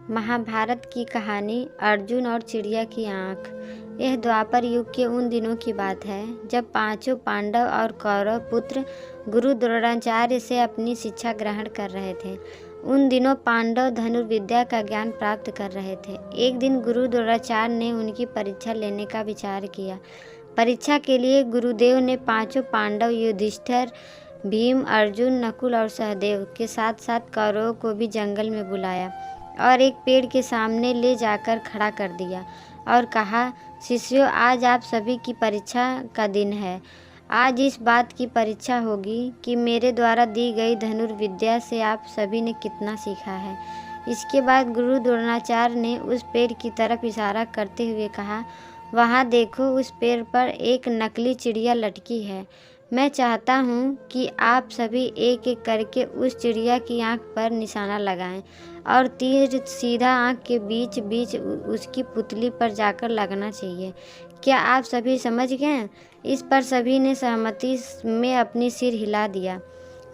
महाभारत की कहानी अर्जुन और चिड़िया की आँख। यह द्वापर युग के उन दिनों की बात है जब पांचों पांडव और कौरव पुत्र गुरु द्रोणाचार्य से अपनी शिक्षा ग्रहण कर रहे थे। उन दिनों पांडव धनुर्विद्या का ज्ञान प्राप्त कर रहे थे। एक दिन गुरु द्रोणाचार्य ने उनकी परीक्षा लेने का विचार किया। परीक्षा के लिए गुरुदेव ने पांचों पांडव युधिष्ठिर, भीम, अर्जुन, नकुल और सहदेव के साथ साथ कौरवों को भी जंगल में बुलाया और एक पेड़ के सामने ले जाकर खड़ा कर दिया और कहा, शिष्यों, आज आप सभी की परीक्षा का दिन है। आज इस बात की परीक्षा होगी कि मेरे द्वारा दी गई धनुर्विद्या से आप सभी ने कितना सीखा है। इसके बाद गुरु द्रोणाचार्य ने उस पेड़ की तरफ इशारा करते हुए कहा, वहाँ देखो, उस पेड़ पर एक नकली चिड़िया लटकी है। मैं चाहता हूँ कि आप सभी एक एक करके उस चिड़िया की आँख पर निशाना लगाएं और तीर सीधा आँख के बीच बीच उसकी पुतली पर जाकर लगना चाहिए। क्या आप सभी समझ गए? इस पर सभी ने सहमति में अपनी सिर हिला दिया।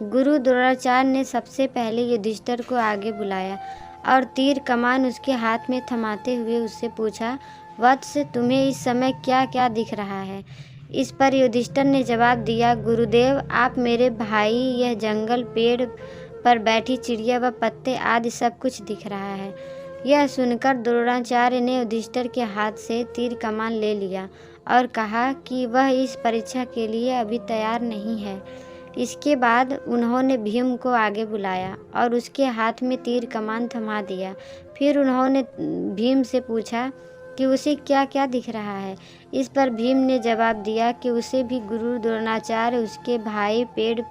गुरु द्रोणाचार्य ने सबसे पहले युधिष्ठिर को आगे बुलाया और तीर कमान उसके हाथ में थमाते हुए उससे पूछा, वत्स, तुम्हें इस समय क्या क्या दिख रहा है? इस पर युधिष्ठिर ने जवाब दिया, गुरुदेव, आप मेरे भाई, यह जंगल, पेड़ पर बैठी चिड़िया व पत्ते आदि सब कुछ दिख रहा है। यह सुनकर द्रोणाचार्य ने युधिष्ठिर के हाथ से तीर कमान ले लिया और कहा कि वह इस परीक्षा के लिए अभी तैयार नहीं है। इसके बाद उन्होंने भीम को आगे बुलाया और उसके हाथ में तीर कमान थमा दिया। फिर उन्होंने भीम से पूछा कि उसे क्या क्या दिख रहा है। इस पर भीम ने जवाब दिया कि उसे भी गुरु द्रोणाचार्य, उसके भाई, पेड़,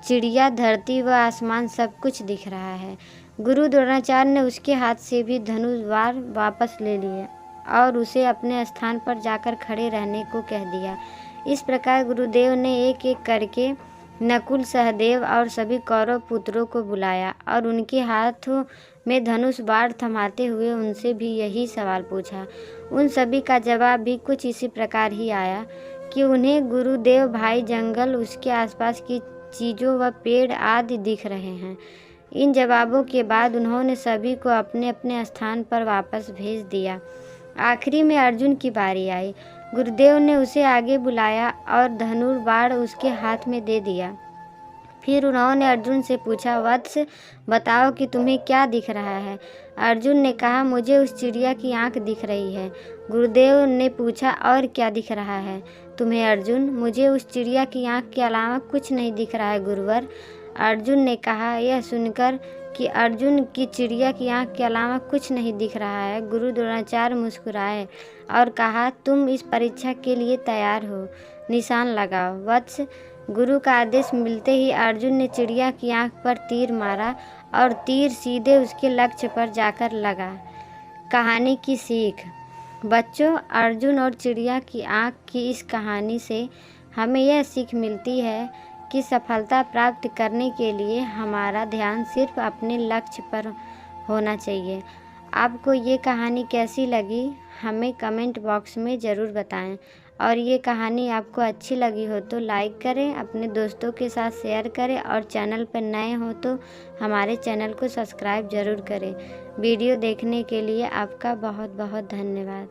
चिड़िया, धरती व आसमान सब कुछ दिख रहा है। गुरु द्रोणाचार्य ने उसके हाथ से भी धनुष बाण वापस ले लिए और उसे अपने स्थान पर जाकर खड़े रहने को कह दिया। इस प्रकार गुरुदेव ने एक एक करके नकुल, सहदेव और सभी कौरव पुत्रों को बुलाया और उनके हाथों में धनुष बाण थमाते हुए उनसे भी यही सवाल पूछा। उन सभी का जवाब भी कुछ इसी प्रकार ही आया कि उन्हें गुरुदेव भाई, जंगल, उसके आसपास की चीज़ों व पेड़ आदि दिख रहे हैं। इन जवाबों के बाद उन्होंने सभी को अपने अपने स्थान पर वापस भेज दिया। आखिरी में अर्जुन की बारी आई। गुरुदेव ने उसे आगे बुलाया और धनुर्बाण उसके हाथ में दे दिया। फिर उन्होंने अर्जुन से पूछा, वत्स, बताओ कि तुम्हें क्या दिख रहा है? अर्जुन ने कहा, मुझे उस चिड़िया की आँख दिख रही है। गुरुदेव ने पूछा, और क्या दिख रहा है तुम्हें अर्जुन? मुझे उस चिड़िया की आँख के अलावा कुछ नहीं दिख रहा है गुरुवर। अर्जुन ने कहा। यह सुनकर कि अर्जुन की चिड़िया की आँख के अलावा कुछ नहीं दिख रहा है, गुरु द्रोणाचार्य मुस्कुराए और कहा, तुम इस परीक्षा के लिए तैयार हो, निशान लगाओ। वत्स, गुरु का आदेश मिलते ही अर्जुन ने चिड़िया की आँख पर तीर मारा और तीर सीधे उसके लक्ष्य पर जाकर लगा। कहानी की सीख। बच्चों, अर्जुन और चिड़िया की आँख की इस कहानी से हमें यह सीख मिलती है कि सफलता प्राप्त करने के लिए हमारा ध्यान सिर्फ अपने लक्ष्य पर होना चाहिए। आपको ये कहानी कैसी लगी, हमें कमेंट बॉक्स में ज़रूर बताएं और ये कहानी आपको अच्छी लगी हो तो लाइक करें, अपने दोस्तों के साथ शेयर करें और चैनल पर नए हो तो हमारे चैनल को सब्सक्राइब ज़रूर करें। वीडियो देखने के लिए आपका बहुत बहुत धन्यवाद।